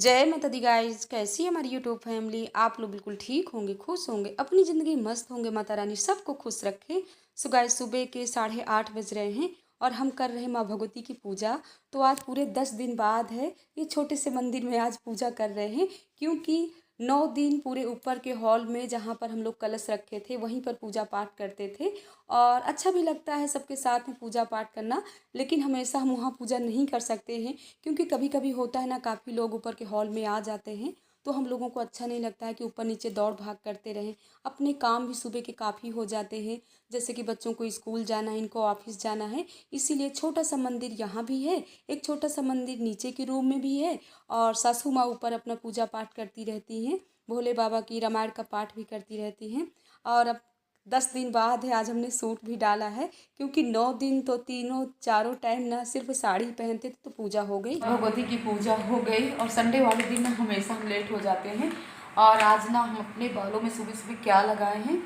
जय माता दी गाइस। कैसी है हमारी यूट्यूब फैमिली। आप लोग बिल्कुल ठीक होंगे, खुश होंगे, अपनी ज़िंदगी मस्त होंगे। माता रानी सबको खुश रखे। सो गाइस, सुबह के 8:30 बज रहे हैं और हम कर रहे हैं माँ भगवती की पूजा। तो आज पूरे 10 दिन बाद है, ये छोटे से मंदिर में आज पूजा कर रहे हैं, क्योंकि 9 दिन पूरे ऊपर के हॉल में जहाँ पर हम लोग कलश रखे थे वहीं पर पूजा पाठ करते थे। और अच्छा भी लगता है सबके साथ में पूजा पाठ करना, लेकिन हमेशा हम वहाँ पूजा नहीं कर सकते हैं, क्योंकि कभी कभी होता है ना, काफ़ी लोग ऊपर के हॉल में आ जाते हैं, तो हम लोगों को अच्छा नहीं लगता है कि ऊपर नीचे दौड़ भाग करते रहें। अपने काम भी सुबह के काफ़ी हो जाते हैं, जैसे कि बच्चों को स्कूल जाना है, इनको ऑफिस जाना है। इसीलिए छोटा सा मंदिर यहाँ भी है, एक छोटा सा मंदिर नीचे के रूम में भी है। और सासू माँ ऊपर अपना पूजा पाठ करती रहती हैं, भोले बाबा की रामायण का पाठ भी करती रहती हैं। और अब 10 दिन बाद है, आज हमने सूट भी डाला है, क्योंकि 9 दिन तो तीनों चारों टाइम ना सिर्फ साड़ी पहनते थे, तो पूजा हो गई, भगवती की पूजा हो गई। और संडे वाले दिन ना हमेशा हम लेट हो जाते हैं। और आज ना हम अपने बालों में सुबह सुबह क्या लगाए हैं,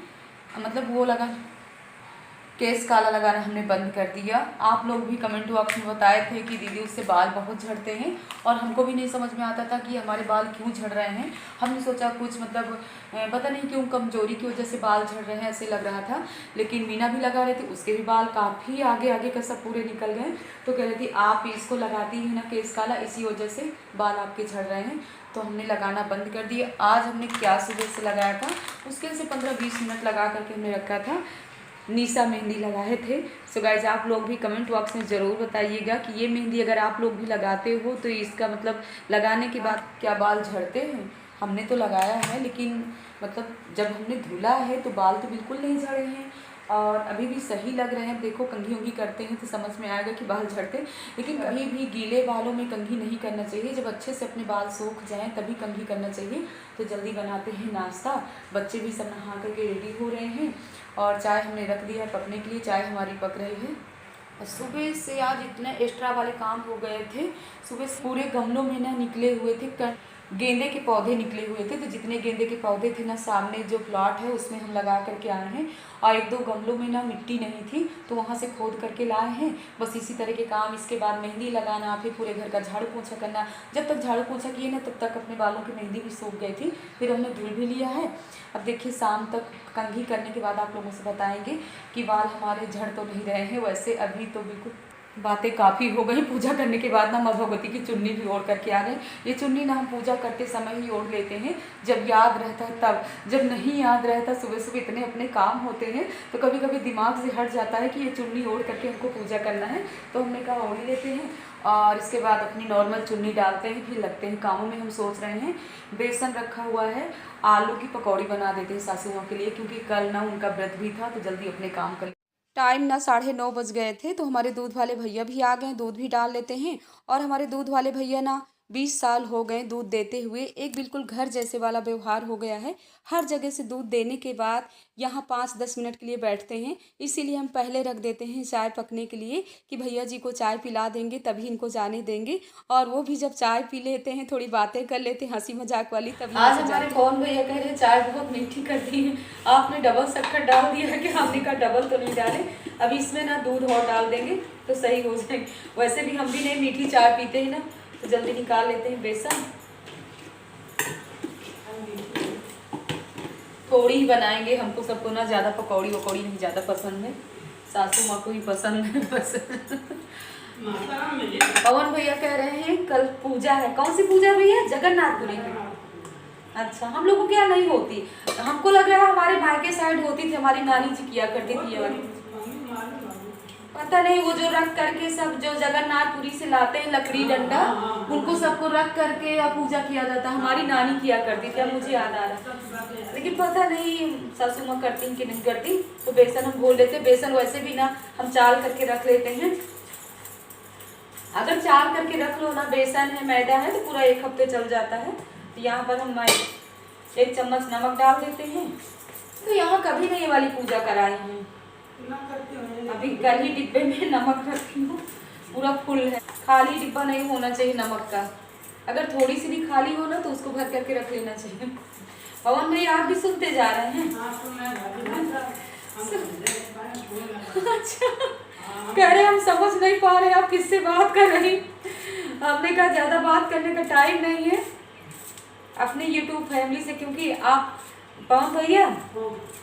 मतलब वो लगा, केस काला लगाना हमने बंद कर दिया। आप लोग भी कमेंट बॉक्स में बताए थे कि दीदी उससे बाल बहुत झड़ते हैं, और हमको भी नहीं समझ में आता था कि हमारे बाल क्यों झड़ रहे हैं। हमने सोचा कुछ मतलब पता नहीं क्यों कमजोरी की वजह से बाल झड़ रहे हैं, ऐसे लग रहा था। लेकिन मीना भी लगा रहे थे, उसके भी बाल काफ़ी आगे आगे का सब पूरे निकल गए। तो कह रही थी आप इसको लगाती हैं ना केस काला, इसी वजह से बाल आपके झड़ रहे हैं। तो हमने लगाना बंद कर दिया। आज हमने क्या सुबह से लगाया था, उसके से 15-20 मिनट लगा करके हमने रखा था। निशा मेहंदी लगाए थे। सो गाइज, आप लोग भी कमेंट बॉक्स में ज़रूर बताइएगा कि ये मेहंदी अगर आप लोग भी लगाते हो तो इसका मतलब लगाने के बाद क्या बाल झड़ते हैं। हमने तो लगाया है, लेकिन मतलब जब हमने धुला है तो बाल तो बिल्कुल नहीं झड़े हैं और अभी भी सही लग रहे हैं। देखो कंघी उंघी करते हैं तो समझ में आएगा कि बाल झड़ते, लेकिन कभी भी गीले बालों में कंघी नहीं करना चाहिए। जब अच्छे से अपने बाल सूख जाएं तभी कंघी करना चाहिए। तो जल्दी बनाते हैं नाश्ता। बच्चे भी सब नहा करके रेडी हो रहे हैं और चाय हमने रख दी है पकने के लिए। चाय हमारी पक रही है। और सुबह से आज इतने एक्स्ट्रा वाले काम हो गए थे। सुबह से पूरे गमलों में ना निकले हुए थे, गेंदे के पौधे निकले हुए थे। तो जितने गेंदे के पौधे थे ना, सामने जो प्लॉट है उसमें हम लगा करके आए हैं। और 1-2 गमलों में ना मिट्टी नहीं थी, तो वहाँ से खोद करके लाए हैं। बस इसी तरह के काम। इसके बाद मेहंदी लगाना, फिर पूरे घर का झाड़ू पोछा करना। जब तक झाड़ू पोछा किए ना तब तक अपने बालों की मेहंदी भी सूख गई थी, फिर हमने धुल भी लिया है। अब देखिए शाम तक कंघी करने के बाद आप लोगों से बताएंगे कि बाल हमारे झड़ तो नहीं रहे हैं। वैसे अभी तो बिल्कुल बातें काफ़ी हो गई। पूजा करने के बाद ना माँ भगवती की चुन्नी भी ओढ़ करके आ गए। ये चुन्नी ना हम पूजा करते समय ही ओढ़ लेते हैं, जब याद रहता है तब। जब नहीं याद रहता, सुबह सुबह इतने अपने काम होते हैं, तो कभी कभी दिमाग से हट जाता है कि ये चुन्नी ओढ़ करके हमको पूजा करना है, तो हमने कहा ओढ़ ही लेते हैं। और इसके बाद अपनी नॉर्मल चुन्नी डालते हैं, फिर लगते हैं कामों में। हम सोच रहे हैं बेसन रखा हुआ है, आलू की पकौड़ी बना देते हैं सासू माँ के लिए, क्योंकि कल ना उनका व्रत भी था, तो जल्दी अपने काम कर। टाइम ना 9:30 बज गए थे, तो हमारे दूध वाले भैया भी आ गए। दूध भी डाल लेते हैं। और हमारे दूध वाले भैया ना 20 साल हो गए दूध देते हुए। एक बिल्कुल घर जैसे वाला व्यवहार हो गया है। हर जगह से दूध देने के बाद यहाँ 5-10 मिनट के लिए बैठते हैं। इसीलिए हम पहले रख देते हैं चाय पकने के लिए, कि भैया जी को चाय पिला देंगे तभी इनको जाने देंगे। और वो भी जब चाय पी लेते हैं, थोड़ी बातें कर लेते हैं हंसी मजाक वाली, तभी आज हमारे कौन भैया कह रहे चाय बहुत मीठी कर दी है, आपने डबल शक्कर डाल दिया है। कि हमने कहा डबल तो नहीं डाले, अभी इसमें ना दूध और डाल देंगे तो सही हो जाएंगे। वैसे भी हम भी नहीं मीठी चाय पीते हैं ना, तो जल्दी निकाल लेते हैं बेसन। थोड़ी ही बनाएंगे, हमको सबको ना ज़्यादा पकौड़ी वकौड़ी नहीं ज़्यादा पसंद है, सासू माँ को ही पसंद है बस। पवन भैया कह रहे हैं कल पूजा है। कौन सी पूजा भैया? जगन्नाथपुरी की। अच्छा, हम लोगों के यहाँ नहीं होती। हमको लग रहा है हमारे मायके साइड होती थी, हमारी नानी जी किया करती थी ये वाली। पता नहीं, वो जो रख करके सब जो जगन्नाथपुरी से लाते हैं लकड़ी डंडा, उनको सबको रख करके और पूजा किया जाता है। हमारी नानी किया करती थी, अब मुझे याद आ रहा, लेकिन पता नहीं सासू माँ करती कि नहीं करती। तो बेसन हम बोल देते, बेसन वैसे भी ना हम चाल करके रख लेते हैं। अगर चाल करके रख लो ना, बेसन है मैदा है, तो पूरा 1 हफ्ते चल जाता है। तो यहाँ पर हम 1 चम्मच नमक डाल देते हैं। तो यहाँ कभी नहीं ये वाली पूजा कराई है, अभी कल ही डिब्बे में नमक रखी हूँ, पूरा फुल है। खाली डिब्बा नहीं होना चाहिए नमक का, अगर थोड़ी सी भी खाली हो ना तो उसको भर करके रख लेना चाहिए। पवन भाई आप भी सुनते जा रहे हैं? अच्छा, कह रहे हम समझ नहीं पा रहे आप किससे बात कर रही। हमने कहा ज्यादा बात करने का टाइम नहीं है, अपने यूट्यूब फैमिली से, क्योंकि आप पवन भैया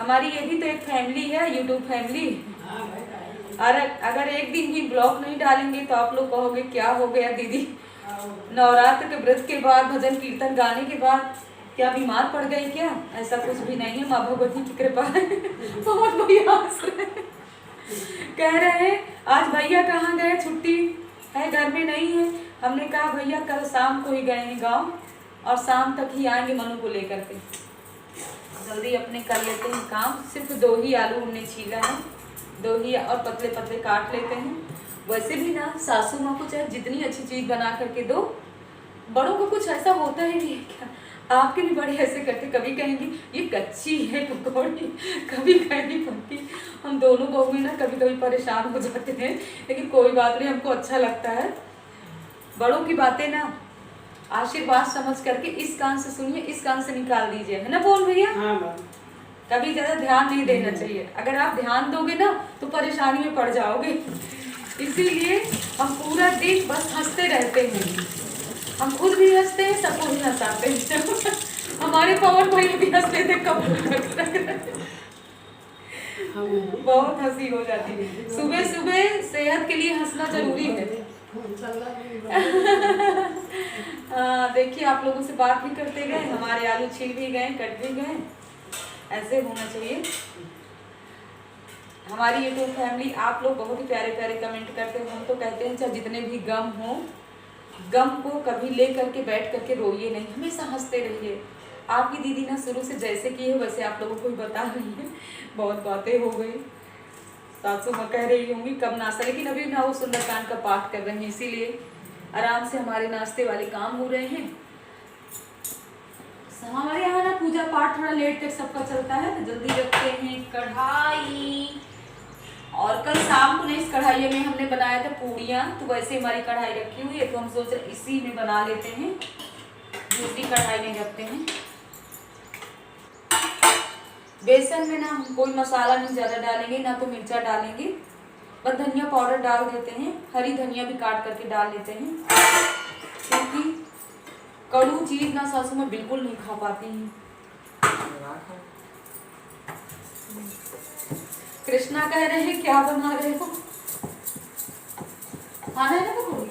हमारी ये भी तो एक फैमिली है, यूट्यूब फैमिली। और अगर एक दिन भी ब्लॉग नहीं डालेंगे तो आप लोग कहोगे क्या हो गया दीदी, नवरात्र के व्रत के बाद भजन कीर्तन गाने के बाद क्या बीमार पड़ गई क्या? ऐसा कुछ भी नहीं है, माँ भगवती की कृपा है। बहुत भैया कह रहे हैं आज भैया कहाँ गए, छुट्टी है, घर में नहीं है। हमने कहा भैया कल शाम को ही गए हैं गाँव और शाम तक ही आएंगे मनु को लेकर के। जल्दी अपने कर लेते हैं काम। सिर्फ 2 ही आलू हमने छीला है, 2 ही, और पतले पतले काट लेते हैं। वैसे भी ना सासू माँ को चाहे जितनी अच्छी चीज़ बना करके दो, बड़ों को कुछ ऐसा होता है नहीं क्या? आपके भी बड़े ऐसे करते, कभी कहेंगी ये कच्ची है पकौड़ी, कभी कहेंगी पक्की। हम दोनों बहू ना कभी कभी परेशान हो जाते हैं, लेकिन कोई बात नहीं, हमको अच्छा लगता है। बड़ों की बातें ना आशीर्वाद समझ करके इस कान से सुनिए, इस कान से निकाल दीजिए, है ना बोल भैया? हाँ, कभी ज़्यादा ध्यान नहीं देना चाहिए। अगर आप ध्यान दोगे ना तो परेशानी में पड़ जाओगे। इसीलिए हम पूरा दिन बस हंसते रहते हैं, हम खुद भी हंसते हैं, सबको भी हंसाते हैं। हमारे पवन भैया भी हंसते थे कब, बहुत हंसी हो जाती है। सुबह सुबह सेहत के लिए हंसना जरूरी है। देखिए आप लोगों से बात भी करते गए, हमारे आलू छिल भी गए, कट भी गए, ऐसे होना चाहिए। हमारी यूट्यूब फैमिली आप लोग बहुत ही प्यारे प्यारे कमेंट करते हो। हम तो कहते हैं चाहे जितने भी गम हो, गम को कभी ले करके बैठ करके रोइए नहीं, हमेशा हंसते रहिए। आपकी दीदी ना शुरू से जैसे की है वैसे आप लोगों को भी बता रही है। बहुत बातें हो गई, सासू माँ कह रही होंगी कब नाश्ता, लेकिन अभी ना वो सुंदरकांड का पाठ कर रहे हैं, इसीलिए आराम से हमारे नाश्ते वाले काम हो रहे हैं। हमारे यहाँ ना पूजा पाठ थोड़ा लेट तक सबका चलता है, तो जल्दी रखते हैं कढ़ाई। और कल शाम को इस कढ़ाई में हमने बनाया था पूड़ियाँ, तो वैसे हमारी कढ़ाई रखी हुई है, तो हम सोच रहे इसी में बना लेते हैं, दूसरी कढ़ाई में रखते हैं। बेसन में ना हम कोई मसाला नहीं ज़्यादा डालेंगे, ना तो मिर्चा डालेंगे, बस धनिया पाउडर डाल देते हैं, हरी धनिया भी काट करके डाल लेते हैं, क्योंकि कड़ू चीज़ ना सासू में बिल्कुल नहीं खा पाती हैं। कृष्णा कह रहे हैं क्या बना रहे हो, खाना है ना पकौड़ी।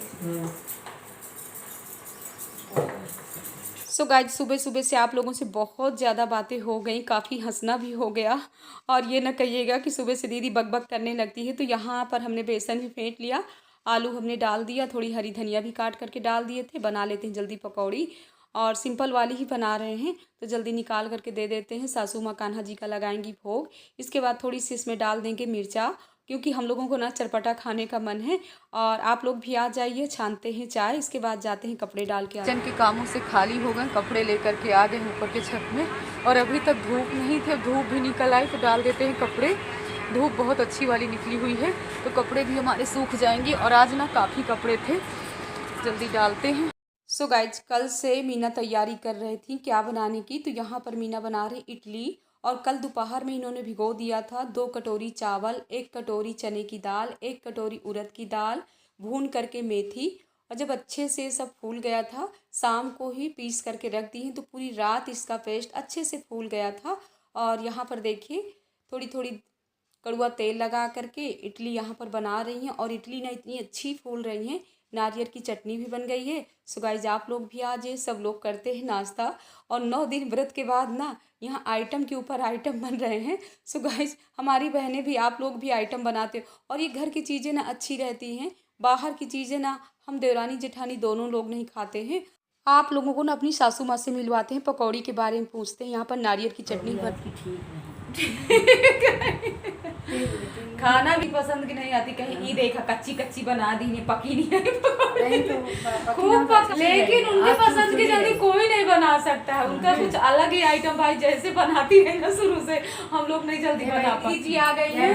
सो गाइज सुबह सुबह से आप लोगों से बहुत ज़्यादा बातें हो गई, काफ़ी हंसना भी हो गया। और ये ना कहिएगा कि सुबह से दीदी बकबक करने लगती है। तो यहाँ पर हमने बेसन भी फेंट लिया, आलू हमने डाल दिया, थोड़ी हरी धनिया भी काट करके डाल दिए थे। बना लेते हैं जल्दी पकौड़ी, और सिंपल वाली ही बना रहे हैं, तो जल्दी निकाल करके दे देते हैं। सासू माँ कान्हा जी का लगाएंगी भोग, इसके बाद थोड़ी सी इसमें डाल देंगे मिर्चा, क्योंकि हम लोगों को ना चटपटा खाने का मन है। और आप लोग भी आ जाइए, छानते हैं चाय, इसके बाद जाते हैं कपड़े डाल के। किचन के कामों से खाली हो गए, कपड़े लेकर के आ गए ऊपर के छत में, और अभी तक धूप नहीं थे, धूप भी निकल आई, तो डाल देते हैं कपड़े। धूप बहुत अच्छी वाली निकली हुई है, तो कपड़े भी हमारे सूख जाएंगे। और आज ना काफ़ी कपड़े थे, जल्दी डालते हैं। सो गाइज कल से मीना तैयारी कर रही थी क्या बनाने की, तो यहाँ पर मीना बना रही इडली। और कल दोपहर में इन्होंने भिगो दिया था 2 कटोरी चावल, 1 कटोरी चने की दाल, 1 कटोरी उड़द की दाल, भून करके मेथी। और जब अच्छे से सब फूल गया था, शाम को ही पीस करके रख दी हैं, तो पूरी रात इसका पेस्ट अच्छे से फूल गया था। और यहाँ पर देखिए थोड़ी थोड़ी कड़वा तेल लगा करके इडली यहाँ पर बना रही हैं, और इडली ना इतनी अच्छी फूल रही हैं। नारियल की चटनी भी बन गई है। सो गाइज आप लोग भी आ जाइए, सब लोग करते हैं नाश्ता। और 9 दिन व्रत के बाद ना यहाँ आइटम के ऊपर आइटम बन रहे हैं। सो गाइज हमारी बहनें भी, आप लोग भी आइटम बनाते हो, और ये घर की चीज़ें ना अच्छी रहती हैं, बाहर की चीज़ें ना हम देवरानी जेठानी दोनों लोग नहीं खाते हैं। आप लोगों को ना अपनी सासू माँ से मिलवाते हैं, पकौड़ी के बारे में पूछते हैं। यहाँ पर नारियल की चटनी खाना भी पसंद की नहीं आती, कहीं ई देखा कच्ची कच्ची बना दी, नहीं पकी नहीं है खूब पक, लेकिन उनके पसंद की जल्दी कोई नहीं बना सकता है, उनका कुछ अलग ही आइटम भाई जैसे बनाती है ना शुरू से, हम लोग नहीं जल्दी बना पाते। जी आ गई है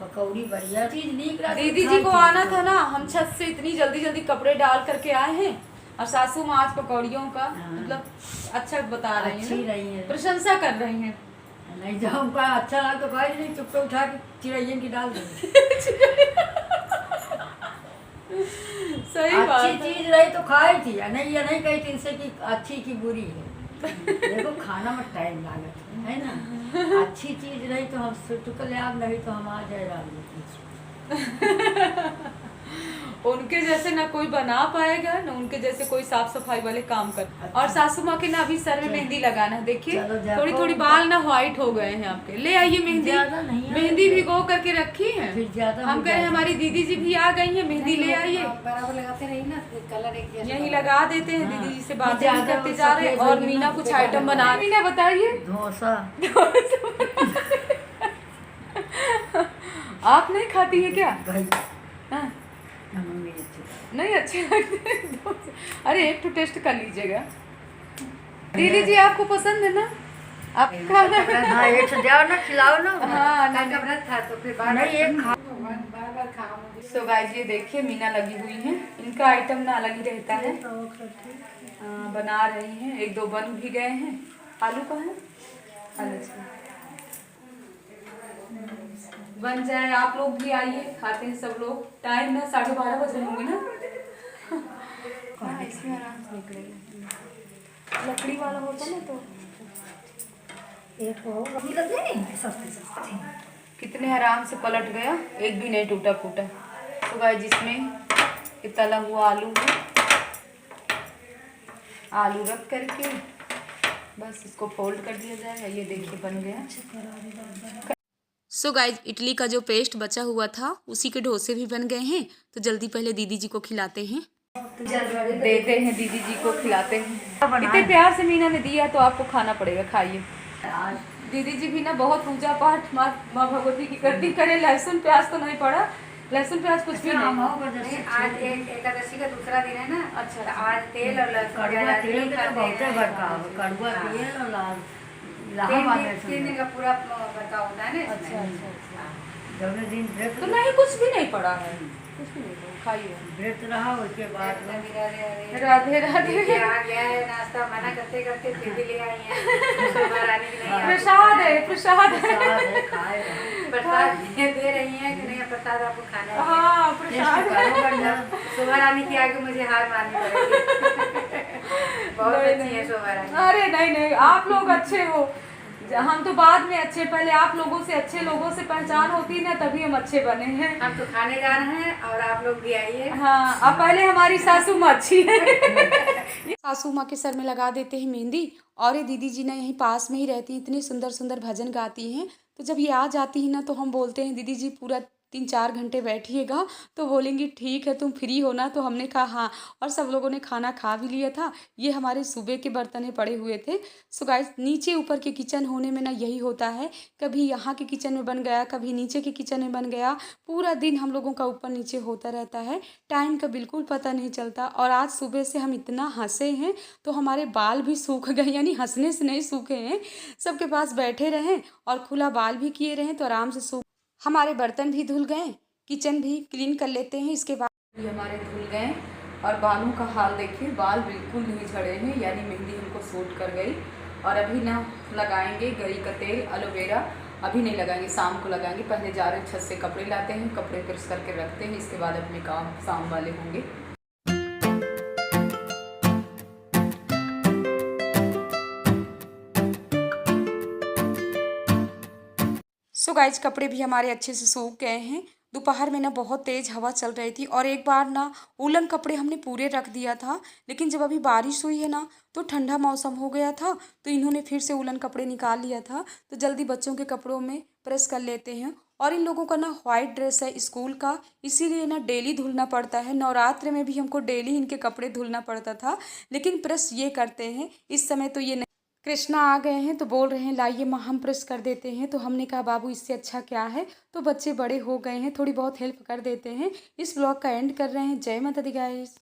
पकौड़ी, बढ़िया चीज। दीदी जी को आना था ना, हम छत से इतनी जल्दी जल्दी कपड़े डाल करके आए हैं, और सासू माँ आज पकौड़ियों का मतलब अच्छा बता रही हैं, प्रशंसा कर रही हैं। नहीं जब हमका अच्छा लगा तो कहे नहीं, चुप उठा के चिड़ैयन की डाल दे। सही बात अच्छी है। चीज रही तो खाई थी, या नहीं ये नहीं कही थी इनसे कि अच्छी की बुरी है। देखो खाना में टाइम लागत है ना। अच्छी चीज रही तो हम सुटकल याद नहीं तो हम आ जाए राजनीति। उनके जैसे ना कोई बना पाएगा ना उनके जैसे कोई साफ सफाई वाले काम कर। और सासू माँ के ना अभी सर में मेहंदी लगाना है, देखिए चलो देखो। थोड़ी थोड़ी बाल ना व्हाइट हो गए हैं आपके। ले आइए मेहंदी, ज्यादा नहीं है। मेहंदी भिगो करके रखी है। फिर ज्यादा हम हो कह रहे हैं जाएगा। हमारी दीदी जी भी आ गई हैं, मेहंदी ले आइए। बराबर लगाते रही ना तो कलर एक जैसा यहीं बना। लगा देते हैं। हाँ। दीदी जी से बातें भी ज्यादा करते जा रहे हैं सफेद और होगी मीना ना, कुछ बेकार आइटम हो बना रही। मीना बताइए। डोसा। आप नहीं खाती है क्या? भाई हाँ? मम्मी अच्छी। नहीं अच्छे लगते डोसे। अरे एक तो टेस्ट कर लीजिएगा। दीदी जी आपको पसंद है ना? आप खाना। हाँ एक से जाओ ना, खिलाओ ना। हाँ कल का व्रत था तो फिर बार नहीं एक खा। बार खाओ मुझे। सो गाइस ये देखिए मीना लगी हुई है, इनका आइटम ना अलग ही रहता है। बना रही हैं, एक दो बन भी गए हैं। आलू का है, आलू का। बन जाए, आप लोग भी आइए, खाते हैं सब लोग। टाइम ना 12:30 बज रहे होंगे ना। हाँ, इसमें आराम से निकलेगा। लकड़ी वाला होता ना तो एक हो लग गई सस्ते सस्ते। कितने आराम से पलट गया, एक भी नहीं टूटा फूटा। तो गाइस जिसमें ये तला हुआ आलू है, आलू रख करके बस इसको फोल्ड कर दिया जाएगा। ये देखिए बन गया। सो गाइस इडली का जो पेस्ट बचा हुआ था उसी के डोसे भी बन गए हैं। तो जल्दी पहले दीदी जी को खिलाते हैं, देते हैं दीदी जी को खिलाते हैं। इतने प्यार से मीना ने दिया तो आपको खाना पड़ेगा, खाइए। दीदी जी भी ना बहुत पूजा पाठ माँ भगवती की करती करे। लहसुन प्याज तो नहीं पड़ा, लहसुन प्याज कुछ भी नहीं। नहीं, आज एकादशी का दूसरा दिन है ना। अच्छा, तो आज तेल और लहसुन कड़वा प्याज तेल नहीं तो खाते बहुते हैं। बड़का हो, कड़वा हाँ। तेल और लाल तीन लाहवा दिन- में 3 दिन का पूरा बर्ताव होता है ना इसमें। अच्छा अच्छा अच्छा। जब दिन व्रत तो नहीं कुछ भी नहीं पड़ा है, कुछ भी नहीं पड़ा, खाइए। व्रत रहा उसके बाद में राधे राधे। ये आ गया है नाश्ता, मना करते करते फिर भी ले आई है। सोमवार आने की नहीं आई। प्रसाद है, प्रसाद है। प्रसाद है, खाए रहो। प्रसाद दे रही है कि नहीं प्रसाद आपको खाना है। हाँ टेस्ट प्रसाद करो बढ़िया। सोमवार आने की आगे मुझे हार माननी पड़ेगी। बहुत नहीं, अच्छी है सोमवार आने। अरे नहीं नहीं, आप लोग अच्छे हो, हम तो बाद में अच्छे। पहले आप लोगों से, अच्छे लोगों से पहचान होती ना तभी हम अच्छे बने हैं। हम तो खाने जा रहे हैं और आप लोग भी आइए। हाँ, अब पहले हमारी सासू माँ अच्छी है। सासू माँ के सर में लगा देते हैं मेहंदी। और ये दीदी जी ना यहीं पास में ही रहती हैं, इतने सुंदर सुंदर भजन गाती हैं। तो जब ये आ जाती है ना तो हम बोलते हैं दीदी जी पूरा 3-4 घंटे बैठिएगा। तो बोलेंगी ठीक है, तुम फ्री हो ना? तो हमने कहा हाँ। और सब लोगों ने खाना खा भी लिया था। ये हमारे सुबह के बर्तन पड़े हुए थे। सो गाइस नीचे ऊपर के किचन होने में ना यही होता है, कभी यहाँ के किचन में बन गया, कभी नीचे के किचन में बन गया। पूरा दिन हम लोगों का ऊपर नीचे होता रहता है, टाइम का बिल्कुल पता नहीं चलता। और आज सुबह से हम इतना हंसे हैं तो हमारे बाल भी सूख गए, यानी हंसने से नहीं सूखे हैं। सबके पास बैठे रहें और खुला बाल भी किए रहें तो आराम से सूख। हमारे बर्तन भी धुल गए, किचन भी क्लीन कर लेते हैं। इसके बाद भी हमारे धुल गए। और बालों का हाल देखिए, बाल बिल्कुल नहीं झड़े हैं, यानी मेहंदी हमको सूट कर गई। और अभी ना लगाएंगे गरी का तेल, एलोवेरा अभी नहीं लगाएंगे, शाम को लगाएंगे। पहले जा रहे हैं छत से कपड़े लाते हैं, कपड़े प्रेस करके रखते हैं, इसके बाद अपने काम शाम वाले होंगे। सो गाइज कपड़े भी हमारे अच्छे से सूख गए हैं। दोपहर में ना बहुत तेज़ हवा चल रही थी और एक बार ना वूलन कपड़े हमने पूरे रख दिया था, लेकिन जब अभी बारिश हुई है ना तो ठंडा मौसम हो गया था तो इन्होंने फिर से वूलन कपड़े निकाल लिया था। तो जल्दी बच्चों के कपड़ों में प्रेस कर लेते हैं। और इन लोगों का ना वाइट ड्रेस है स्कूल का, इसीलिए ना डेली धुलना पड़ता है। नवरात्र में भी हमको डेली इनके कपड़े धुलना पड़ता था, लेकिन प्रेस ये करते हैं। इस समय तो ये कृष्णा आ गए हैं तो बोल रहे हैं लाइए माँ हम प्रेस कर देते हैं। तो हमने कहा बाबू इससे अच्छा क्या है। तो बच्चे बड़े हो गए हैं, थोड़ी बहुत हेल्प कर देते हैं। इस ब्लॉग का एंड कर रहे हैं। जय माता दी गाइस।